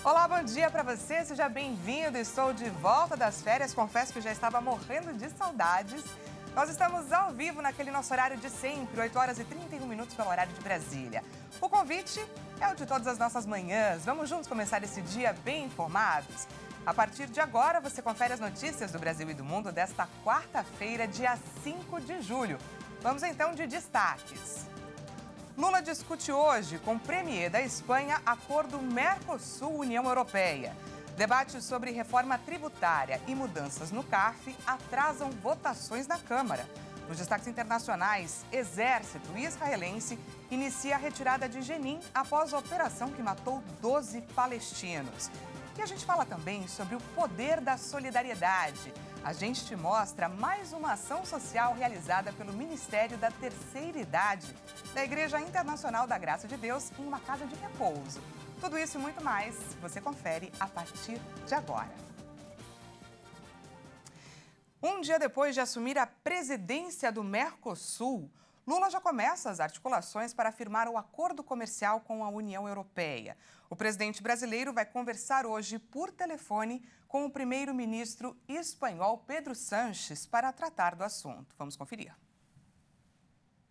Olá, bom dia para você, seja bem-vindo. Estou de volta das férias, confesso que já estava morrendo de saudades. Nós estamos ao vivo naquele nosso horário de sempre, 8 horas e 31 minutos pelo horário de Brasília. O convite é o de todas as nossas manhãs. Vamos juntos começar esse dia bem informados? A partir de agora, você confere as notícias do Brasil e do mundo desta quarta-feira, dia 5 de julho. Vamos então de destaques. Lula discute hoje com o premier da Espanha acordo Mercosul-União Europeia. Debates sobre reforma tributária e mudanças no CARF atrasam votações na Câmara. Nos destaques internacionais, exército israelense inicia a retirada de Jenin após a operação que matou 12 palestinos. E a gente fala também sobre o poder da solidariedade. A gente te mostra mais uma ação social realizada pelo Ministério da Terceira Idade da Igreja Internacional da Graça de Deus em uma casa de repouso. Tudo isso e muito mais você confere a partir de agora. Um dia depois de assumir a presidência do Mercosul, Lula já começa as articulações para firmar o acordo comercial com a União Europeia. O presidente brasileiro vai conversar hoje por telefone com o primeiro-ministro espanhol Pedro Sánchez para tratar do assunto. Vamos conferir.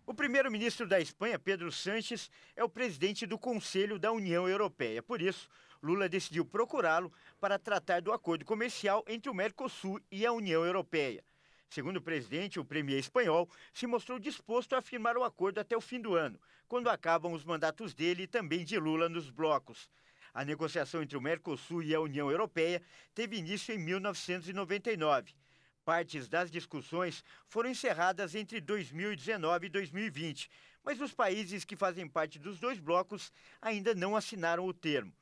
O primeiro-ministro da Espanha, Pedro Sánchez, é o presidente do Conselho da União Europeia. Por isso, Lula decidiu procurá-lo para tratar do acordo comercial entre o Mercosul e a União Europeia. Segundo o presidente, o premier espanhol se mostrou disposto a firmar o acordo até o fim do ano, quando acabam os mandatos dele e também de Lula nos blocos. A negociação entre o Mercosul e a União Europeia teve início em 1999. Partes das discussões foram encerradas entre 2019 e 2020, mas os países que fazem parte dos dois blocos ainda não assinaram o termo.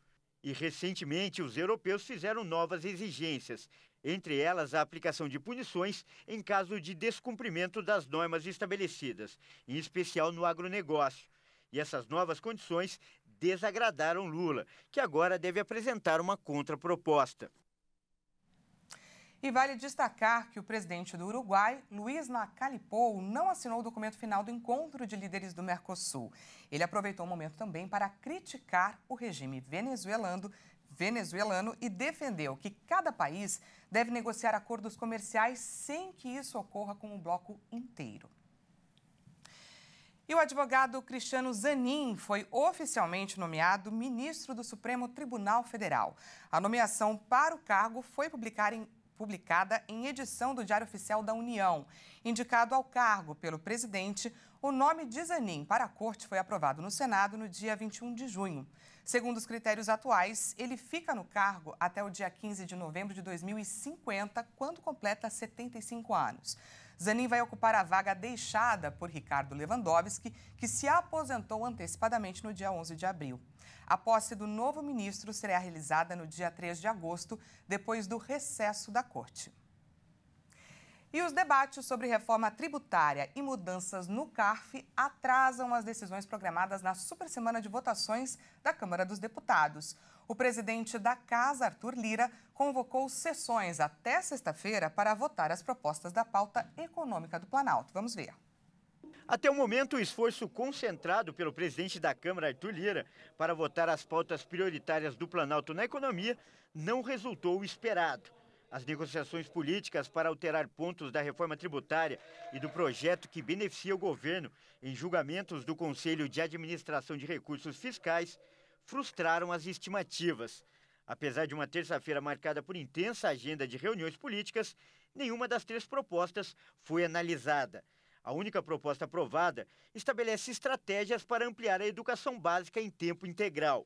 E, recentemente, os europeus fizeram novas exigências, entre elas a aplicação de punições em caso de descumprimento das normas estabelecidas, em especial no agronegócio. E essas novas condições desagradaram Lula, que agora deve apresentar uma contraproposta. E vale destacar que o presidente do Uruguai, Luiz Lacalle Pou, não assinou o documento final do encontro de líderes do Mercosul. Ele aproveitou o momento também para criticar o regime venezuelano e defendeu que cada país deve negociar acordos comerciais sem que isso ocorra com o bloco inteiro. E o advogado Cristiano Zanin foi oficialmente nomeado ministro do Supremo Tribunal Federal. A nomeação para o cargo foi publicada em edição do Diário Oficial da União. Indicado ao cargo pelo presidente, o nome de Zanin para a corte foi aprovado no Senado no dia 21 de junho. Segundo os critérios atuais, ele fica no cargo até o dia 15 de novembro de 2050, quando completa 75 anos. Zanin vai ocupar a vaga deixada por Ricardo Lewandowski, que se aposentou antecipadamente no dia 11 de abril. A posse do novo ministro será realizada no dia 3 de agosto, depois do recesso da corte. E os debates sobre reforma tributária e mudanças no CARF atrasam as decisões programadas na supersemana de votações da Câmara dos Deputados. O presidente da Casa, Arthur Lira, convocou sessões até sexta-feira para votar as propostas da pauta econômica do Planalto. Vamos ver. Até o momento, o esforço concentrado pelo presidente da Câmara, Arthur Lira, para votar as pautas prioritárias do Planalto na economia não resultou o esperado. As negociações políticas para alterar pontos da reforma tributária e do projeto que beneficia o governo em julgamentos do Conselho de Administração de Recursos Fiscais frustraram as estimativas. Apesar de uma terça-feira marcada por intensa agenda de reuniões políticas, nenhuma das três propostas foi analisada. A única proposta aprovada estabelece estratégias para ampliar a educação básica em tempo integral.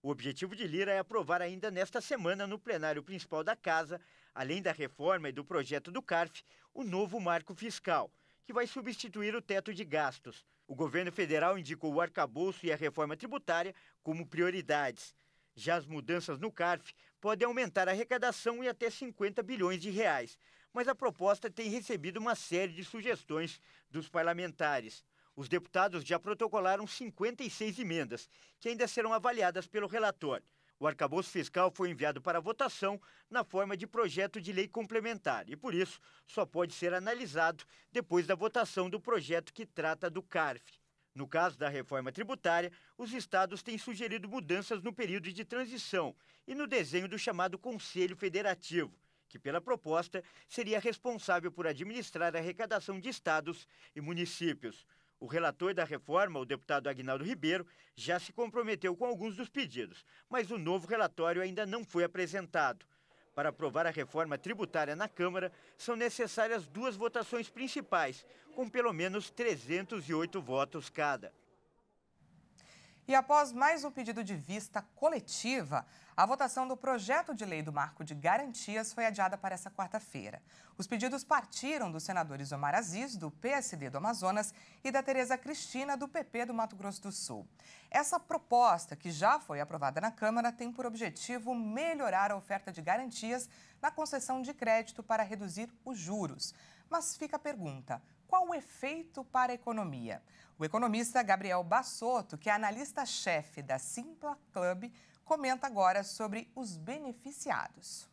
O objetivo de Lira é aprovar ainda nesta semana no plenário principal da Casa, além da reforma e do projeto do CARF, o novo marco fiscal, que vai substituir o teto de gastos. O governo federal indicou o arcabouço e a reforma tributária como prioridades. Já as mudanças no CARF podem aumentar a arrecadação em até 50 bilhões de reais, mas a proposta tem recebido uma série de sugestões dos parlamentares. Os deputados já protocolaram 56 emendas, que ainda serão avaliadas pelo relator. O arcabouço fiscal foi enviado para votação na forma de projeto de lei complementar e, por isso, só pode ser analisado depois da votação do projeto que trata do CARF. No caso da reforma tributária, os estados têm sugerido mudanças no período de transição e no desenho do chamado Conselho Federativo, que, pela proposta, seria responsável por administrar a arrecadação de estados e municípios. O relator da reforma, o deputado Aguinaldo Ribeiro, já se comprometeu com alguns dos pedidos, mas o novo relatório ainda não foi apresentado. Para aprovar a reforma tributária na Câmara, são necessárias 2 votações principais, com pelo menos 308 votos cada. E após mais um pedido de vista coletiva, a votação do projeto de lei do Marco de Garantias foi adiada para essa quarta-feira. Os pedidos partiram dos senadores Omar Aziz, do PSD do Amazonas, e da Tereza Cristina, do PP do Mato Grosso do Sul. Essa proposta, que já foi aprovada na Câmara, tem por objetivo melhorar a oferta de garantias na concessão de crédito para reduzir os juros. Mas fica a pergunta: qual o efeito para a economia? O economista Gabriel Bassotto, que é analista-chefe da Simpla Club, comenta agora sobre os beneficiados.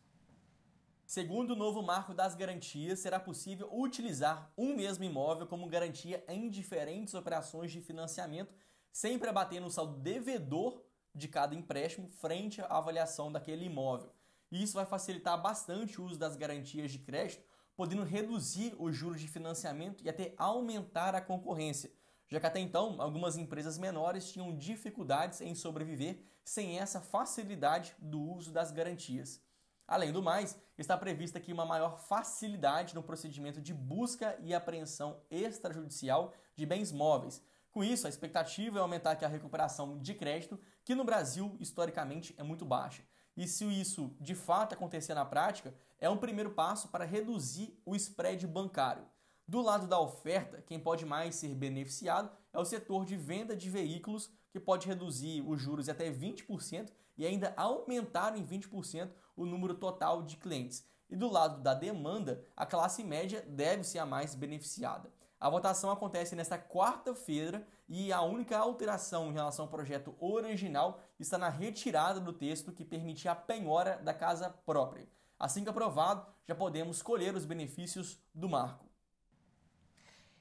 Segundo o novo marco das garantias, será possível utilizar um mesmo imóvel como garantia em diferentes operações de financiamento, sempre abatendo o saldo devedor de cada empréstimo frente à avaliação daquele imóvel. E isso vai facilitar bastante o uso das garantias de crédito, podendo reduzir os juros de financiamento e até aumentar a concorrência, já que até então algumas empresas menores tinham dificuldades em sobreviver sem essa facilidade do uso das garantias. Além do mais, está prevista aqui uma maior facilidade no procedimento de busca e apreensão extrajudicial de bens móveis. Com isso, a expectativa é aumentar aqui a recuperação de crédito, que no Brasil, historicamente, é muito baixa. E se isso de fato acontecer na prática, é um primeiro passo para reduzir o spread bancário. Do lado da oferta, quem pode mais ser beneficiado é o setor de venda de veículos, que pode reduzir os juros até 20% e ainda aumentar em 20% o número total de clientes. E do lado da demanda, a classe média deve ser a mais beneficiada. A votação acontece nesta quarta-feira e a única alteração em relação ao projeto original está na retirada do texto que permitia a penhora da casa própria. Assim que aprovado, já podemos colher os benefícios do marco.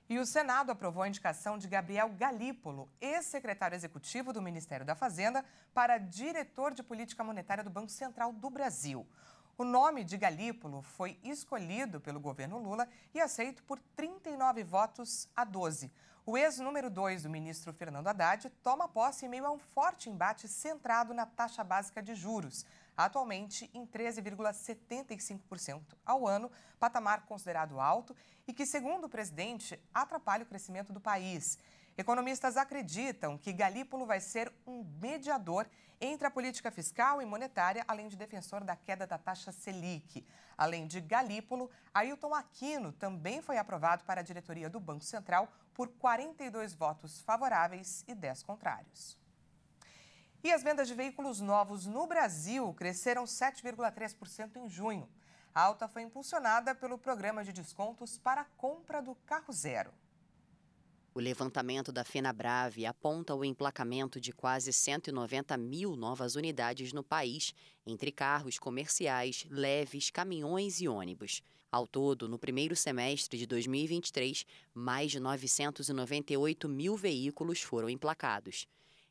E o Senado aprovou a indicação de Gabriel Galípolo, ex-secretário executivo do Ministério da Fazenda, para diretor de política monetária do Banco Central do Brasil. O nome de Galípolo foi escolhido pelo governo Lula e aceito por 39 votos a 12. O ex-número 2 do ministro Fernando Haddad toma posse em meio a um forte embate centrado na taxa básica de juros, atualmente em 13,75% ao ano, patamar considerado alto e que, segundo o presidente, atrapalha o crescimento do país. Economistas acreditam que Galípolo vai ser um mediador entre a política fiscal e monetária, além de defensor da queda da taxa Selic. Além de Galípolo, Ailton Aquino também foi aprovado para a diretoria do Banco Central por 42 votos favoráveis e 10 contrários. E as vendas de veículos novos no Brasil cresceram 7,3% em junho. A alta foi impulsionada pelo programa de descontos para a compra do carro zero. O levantamento da Fenabrave aponta o emplacamento de quase 190 mil novas unidades no país, entre carros comerciais, leves, caminhões e ônibus. Ao todo, no primeiro semestre de 2023, mais de 998 mil veículos foram emplacados.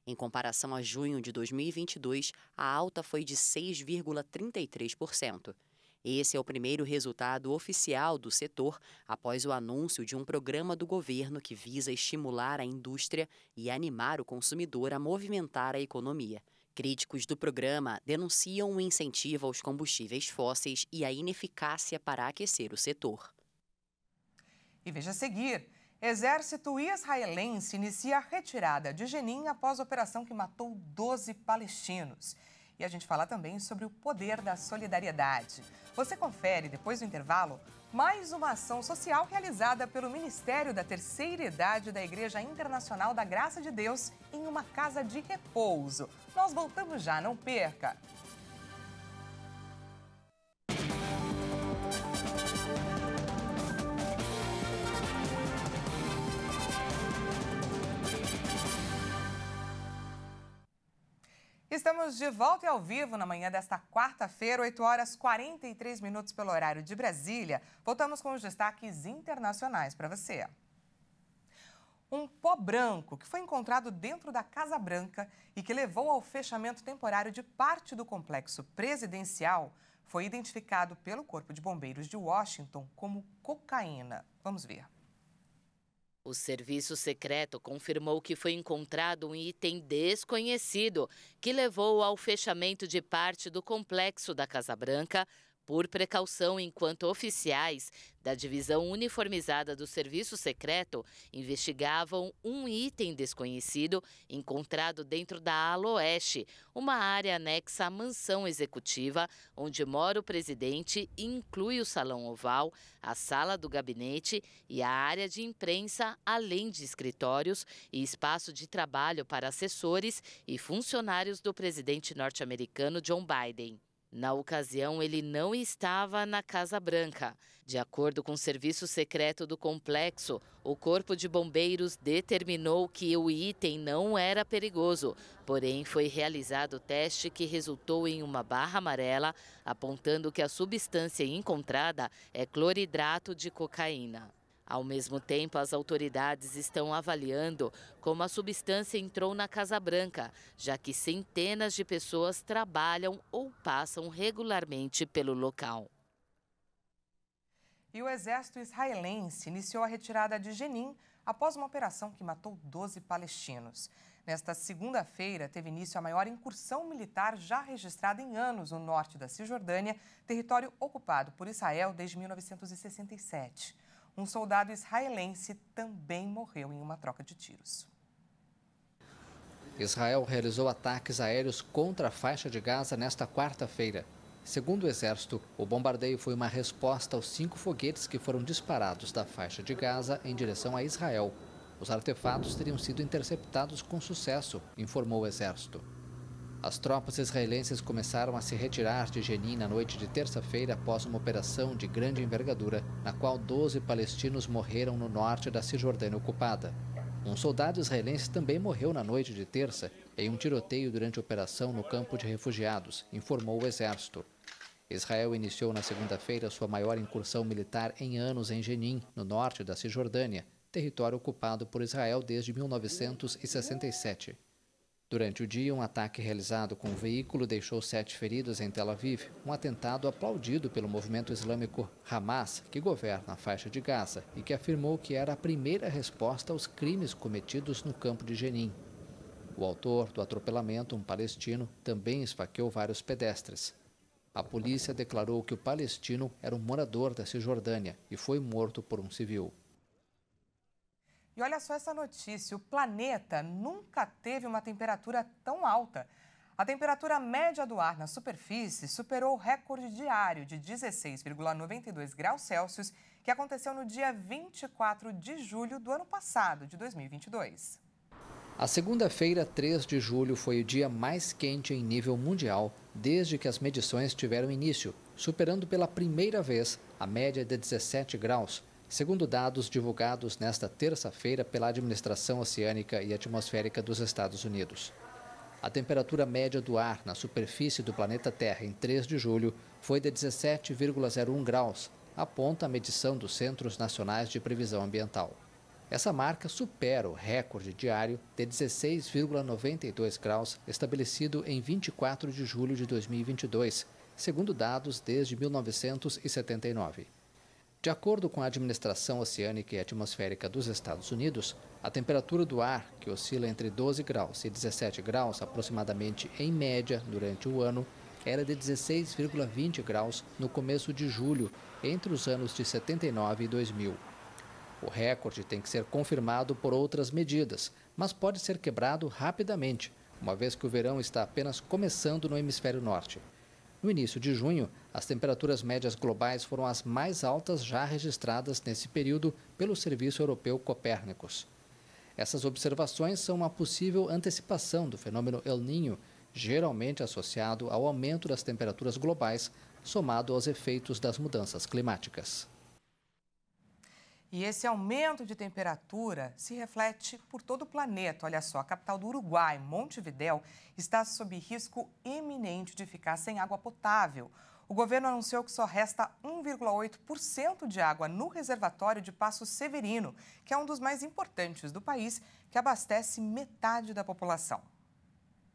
Em comparação a junho de 2022, a alta foi de 6,33%. Esse é o primeiro resultado oficial do setor após o anúncio de um programa do governo que visa estimular a indústria e animar o consumidor a movimentar a economia. Críticos do programa denunciam o incentivo aos combustíveis fósseis e a ineficácia para aquecer o setor. E veja a seguir. Exército israelense inicia a retirada de Jenin após a operação que matou 12 palestinos. E a gente fala também sobre o poder da solidariedade. Você confere, depois do intervalo, mais uma ação social realizada pelo Ministério da Terceira Idade da Igreja Internacional da Graça de Deus em uma casa de repouso. Nós voltamos já, não perca! Estamos de volta e ao vivo na manhã desta quarta-feira, 8h43 pelo horário de Brasília. Voltamos com os destaques internacionais para você. Um pó branco que foi encontrado dentro da Casa Branca e que levou ao fechamento temporário de parte do complexo presidencial foi identificado pelo Corpo de Bombeiros de Washington como cocaína. Vamos ver. O serviço secreto confirmou que foi encontrado um item desconhecido que levou ao fechamento de parte do complexo da Casa Branca por precaução, enquanto oficiais da Divisão Uniformizada do Serviço Secreto investigavam um item desconhecido encontrado dentro da Ala Oeste, uma área anexa à mansão executiva, onde mora o presidente e inclui o Salão Oval, a sala do gabinete e a área de imprensa, além de escritórios e espaço de trabalho para assessores e funcionários do presidente norte-americano Joe Biden. Na ocasião, ele não estava na Casa Branca. De acordo com o serviço secreto do complexo, o Corpo de Bombeiros determinou que o item não era perigoso, porém foi realizado o teste que resultou em uma barra amarela, apontando que a substância encontrada é cloridrato de cocaína. Ao mesmo tempo, as autoridades estão avaliando como a substância entrou na Casa Branca, já que centenas de pessoas trabalham ou passam regularmente pelo local. E o exército israelense iniciou a retirada de Jenin após uma operação que matou 12 palestinos. Nesta segunda-feira, teve início a maior incursão militar já registrada em anos no norte da Cisjordânia, território ocupado por Israel desde 1967. Um soldado israelense também morreu em uma troca de tiros. Israel realizou ataques aéreos contra a faixa de Gaza nesta quarta-feira. Segundo o Exército, o bombardeio foi uma resposta aos 5 foguetes que foram disparados da faixa de Gaza em direção a Israel. Os artefatos teriam sido interceptados com sucesso, informou o Exército. As tropas israelenses começaram a se retirar de Jenin na noite de terça-feira após uma operação de grande envergadura, na qual 12 palestinos morreram no norte da Cisjordânia ocupada. Um soldado israelense também morreu na noite de terça em um tiroteio durante a operação no campo de refugiados, informou o Exército. Israel iniciou na segunda-feira sua maior incursão militar em anos em Jenin, no norte da Cisjordânia, território ocupado por Israel desde 1967. Durante o dia, um ataque realizado com um veículo deixou 7 feridos em Tel Aviv, um atentado aplaudido pelo movimento islâmico Hamas, que governa a faixa de Gaza, e que afirmou que era a primeira resposta aos crimes cometidos no campo de Jenin. O autor do atropelamento, um palestino, também esfaqueou vários pedestres. A polícia declarou que o palestino era um morador da Cisjordânia e foi morto por um civil. E olha só essa notícia, o planeta nunca teve uma temperatura tão alta. A temperatura média do ar na superfície superou o recorde diário de 16,92 graus Celsius, que aconteceu no dia 24 de julho do ano passado, de 2022. A segunda-feira, 3 de julho, foi o dia mais quente em nível mundial desde que as medições tiveram início, superando pela primeira vez a média de 17 graus, segundo dados divulgados nesta terça-feira pela Administração Oceânica e Atmosférica dos Estados Unidos. A temperatura média do ar na superfície do planeta Terra em 3 de julho foi de 17,01 graus, aponta a medição dos Centros Nacionais de Previsão Ambiental. Essa marca supera o recorde diário de 16,92 graus estabelecido em 24 de julho de 2022, segundo dados desde 1979. De acordo com a Administração Oceânica e Atmosférica dos Estados Unidos, a temperatura do ar, que oscila entre 12 graus e 17 graus aproximadamente em média durante o ano, era de 16,20 graus no começo de julho, entre os anos de 79 e 2000. O recorde tem que ser confirmado por outras medidas, mas pode ser quebrado rapidamente, uma vez que o verão está apenas começando no hemisfério norte. No início de junho, as temperaturas médias globais foram as mais altas já registradas nesse período pelo Serviço Europeu Copérnicos. Essas observações são uma possível antecipação do fenômeno El Niño, geralmente associado ao aumento das temperaturas globais, somado aos efeitos das mudanças climáticas. E esse aumento de temperatura se reflete por todo o planeta. Olha só, a capital do Uruguai, Montevidéu, está sob risco iminente de ficar sem água potável. O governo anunciou que só resta 1,8% de água no reservatório de Passo Severino, que é um dos mais importantes do país, que abastece metade da população.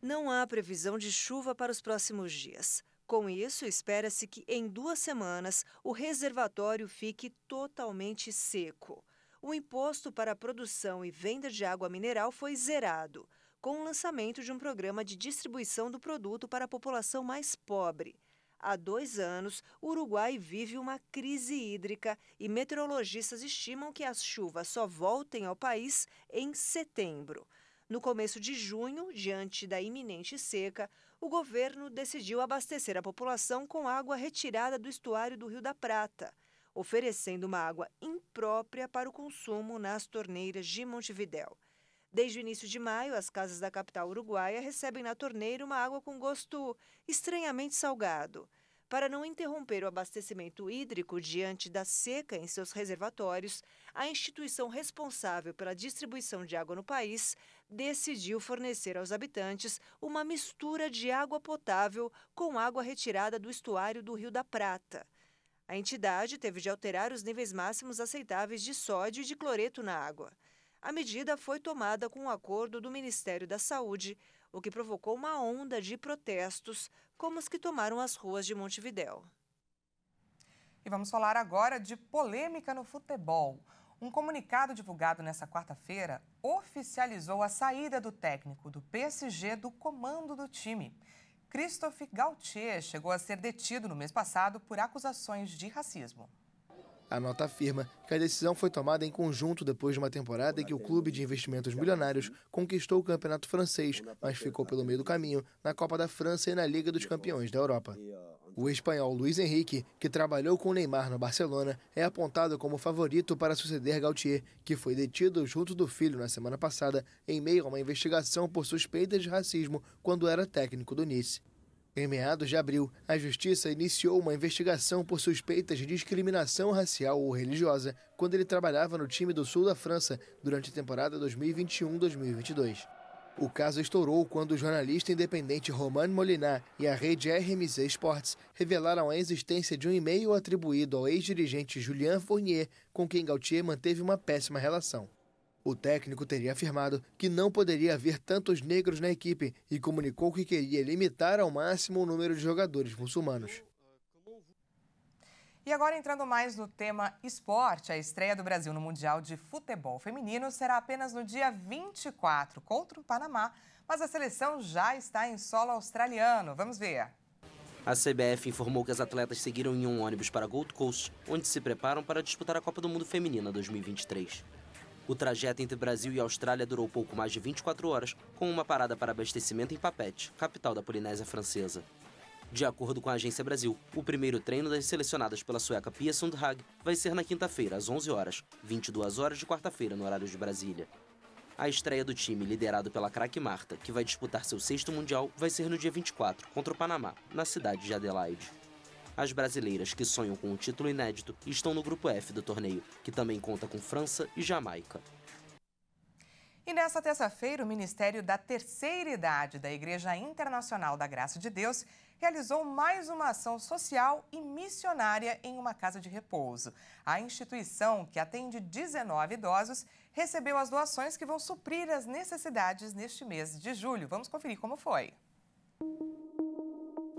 Não há previsão de chuva para os próximos dias. Com isso, espera-se que em 2 semanas o reservatório fique totalmente seco. O imposto para a produção e venda de água mineral foi zerado, com o lançamento de um programa de distribuição do produto para a população mais pobre. Há 2 anos, o Uruguai vive uma crise hídrica e meteorologistas estimam que as chuvas só voltem ao país em setembro. No começo de junho, diante da iminente seca, o governo decidiu abastecer a população com água retirada do estuário do Rio da Prata, oferecendo uma água imprópria para o consumo nas torneiras de Montevidéu. Desde o início de maio, as casas da capital uruguaia recebem na torneira uma água com gosto estranhamente salgado. Para não interromper o abastecimento hídrico diante da seca em seus reservatórios, a instituição responsável pela distribuição de água no país decidiu fornecer aos habitantes uma mistura de água potável com água retirada do estuário do Rio da Prata. A entidade teve de alterar os níveis máximos aceitáveis de sódio e de cloreto na água. A medida foi tomada com um acordo do Ministério da Saúde, o que provocou uma onda de protestos, como os que tomaram as ruas de Montevidéu. E vamos falar agora de polêmica no futebol. Um comunicado divulgado nesta quarta-feira oficializou a saída do técnico do PSG do comando do time. Christophe Galtier chegou a ser detido no mês passado por acusações de racismo. A nota afirma que a decisão foi tomada em conjunto depois de uma temporada em que o clube de investimentos milionários conquistou o campeonato francês, mas ficou pelo meio do caminho na Copa da França e na Liga dos Campeões da Europa. O espanhol Luis Enrique, que trabalhou com Neymar no Barcelona, é apontado como favorito para suceder Galtier, que foi detido junto do filho na semana passada em meio a uma investigação por suspeitas de racismo quando era técnico do Nice. Em meados de abril, a Justiça iniciou uma investigação por suspeitas de discriminação racial ou religiosa quando ele trabalhava no time do sul da França durante a temporada 2021-2022. O caso estourou quando o jornalista independente Romain Molinar e a rede RMC Sports revelaram a existência de um e-mail atribuído ao ex-dirigente Julien Fournier, com quem Galtier manteve uma péssima relação. O técnico teria afirmado que não poderia haver tantos negros na equipe e comunicou que queria limitar ao máximo o número de jogadores muçulmanos. E agora, entrando mais no tema esporte, a estreia do Brasil no Mundial de Futebol Feminino será apenas no dia 24, contra o Panamá, mas a seleção já está em solo australiano. Vamos ver. A CBF informou que as atletas seguiram em um ônibus para Gold Coast, onde se preparam para disputar a Copa do Mundo Feminina 2023. O trajeto entre Brasil e Austrália durou pouco mais de 24 horas, com uma parada para abastecimento em Papeete, capital da Polinésia Francesa. De acordo com a Agência Brasil, o primeiro treino das selecionadas pela sueca Pia Sundhage vai ser na quinta-feira, às 11 horas, 22 horas de quarta-feira, no horário de Brasília. A estreia do time, liderado pela craque Marta, que vai disputar seu 6º Mundial, vai ser no dia 24, contra o Panamá, na cidade de Adelaide. As brasileiras que sonham com um título inédito estão no grupo F do torneio, que também conta com França e Jamaica. E nesta terça-feira, o Ministério da Terceira Idade da Igreja Internacional da Graça de Deus realizou mais uma ação social e missionária em uma casa de repouso. A instituição, que atende 19 idosos, recebeu as doações que vão suprir as necessidades neste mês de julho. Vamos conferir como foi.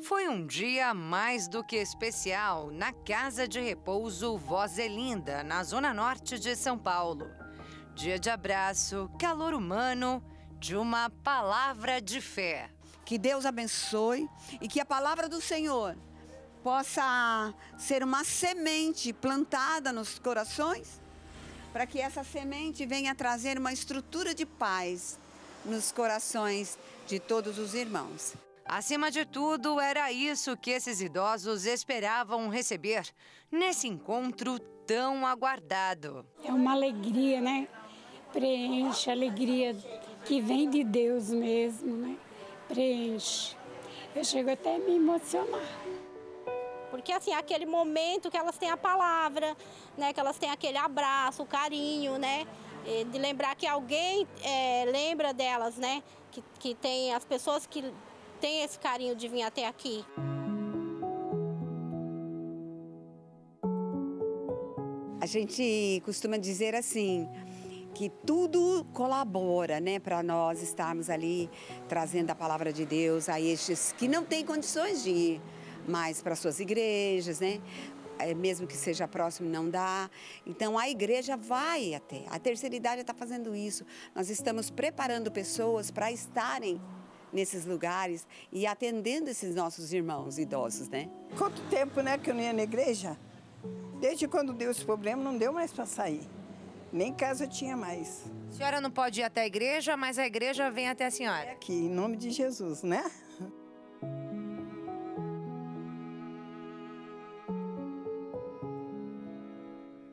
Foi um dia mais do que especial na Casa de Repouso Vozelinda, na zona norte de São Paulo. Dia de abraço, calor humano, de uma palavra de fé. Que Deus abençoe e que a palavra do Senhor possa ser uma semente plantada nos corações, para que essa semente venha trazer uma estrutura de paz nos corações de todos os irmãos. Acima de tudo, era isso que esses idosos esperavam receber nesse encontro tão aguardado. É uma alegria, né? Preenche a alegria que vem de Deus mesmo, né? Preenche. Eu chego até a me emocionar. Porque assim, aquele momento que elas têm a palavra, né? Que elas têm aquele abraço, o carinho, né? De lembrar que alguém lembra delas, né? Que tem as pessoas que tem esse carinho de vir até aqui. A gente costuma dizer assim, que tudo colabora, né, para nós estarmos ali trazendo a palavra de Deus a estes que não têm condições de ir mais para suas igrejas, né? Mesmo que seja próximo, não dá. Então, a igreja vai até. A terceira idade está fazendo isso. Nós estamos preparando pessoas para estarem nesses lugares e atendendo esses nossos irmãos idosos, né? Quanto tempo, né, que eu não ia na igreja? Desde quando deu esse problema, não deu mais para sair. Nem casa tinha mais. A senhora não pode ir até a igreja, mas a igreja vem até a senhora. É aqui, em nome de Jesus, né?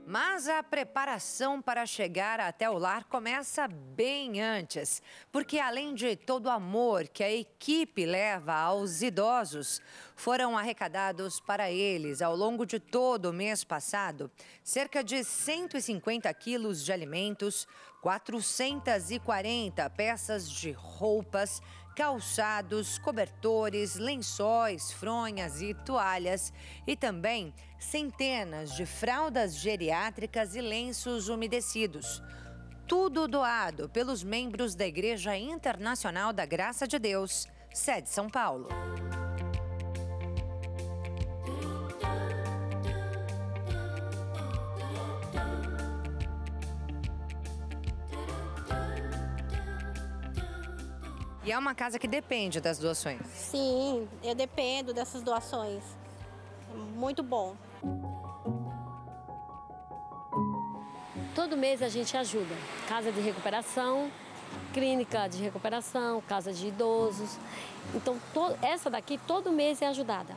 Mas a preparação para chegar até o lar começa bem antes, porque além de todo o amor que a equipe leva aos idosos, foram arrecadados para eles, ao longo de todo o mês passado, cerca de 150 quilos de alimentos, 440 peças de roupas, calçados, cobertores, lençóis, fronhas e toalhas e também centenas de fraldas geriátricas e lenços umedecidos. Tudo doado pelos membros da Igreja Internacional da Graça de Deus, sede São Paulo. E é uma casa que depende das doações? Sim, eu dependo dessas doações. É muito bom. Todo mês a gente ajuda. Casa de recuperação, clínica de recuperação, casa de idosos. Então, essa daqui todo mês é ajudada,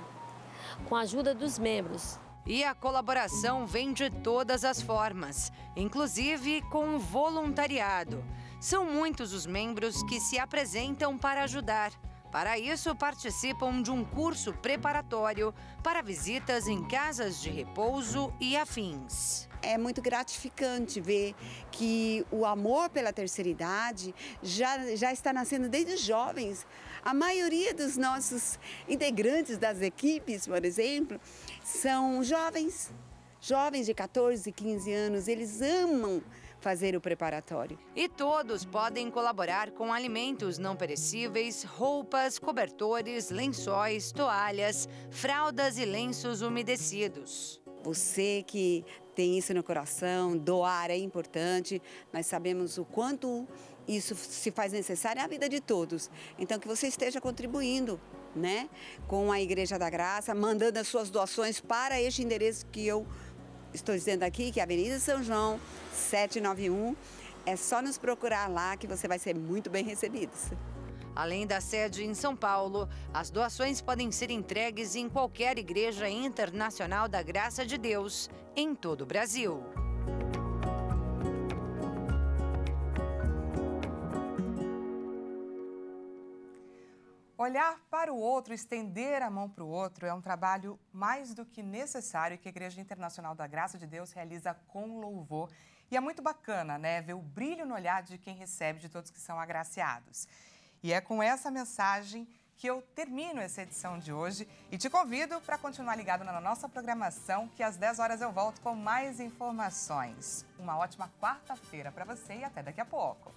com a ajuda dos membros. E a colaboração vem de todas as formas, inclusive com voluntariado. São muitos os membros que se apresentam para ajudar. Para isso, participam de um curso preparatório para visitas em casas de repouso e afins. É muito gratificante ver que o amor pela terceira idade já está nascendo desde os jovens. A maioria dos nossos integrantes das equipes, por exemplo, são jovens de 14, 15 anos. Eles amam fazer o preparatório. E todos podem colaborar com alimentos não perecíveis, roupas, cobertores, lençóis, toalhas, fraldas e lenços umedecidos. Você que tem isso no coração, doar é importante. Nós sabemos o quanto isso se faz necessário na vida de todos. Então, que você esteja contribuindo, né, com a Igreja da Graça, mandando as suas doações para este endereço que eu estou dizendo aqui, que é Avenida São João, 791. É só nos procurar lá que você vai ser muito bem recebido. Além da sede em São Paulo, as doações podem ser entregues em qualquer Igreja Internacional da Graça de Deus, em todo o Brasil. Olhar para o outro, estender a mão para o outro é um trabalho mais do que necessário que a Igreja Internacional da Graça de Deus realiza com louvor. E é muito bacana, né, ver o brilho no olhar de quem recebe, de todos que são agraciados. E é com essa mensagem que eu termino essa edição de hoje e te convido para continuar ligado na nossa programação, que às 10 horas eu volto com mais informações. Uma ótima quarta-feira para você e até daqui a pouco.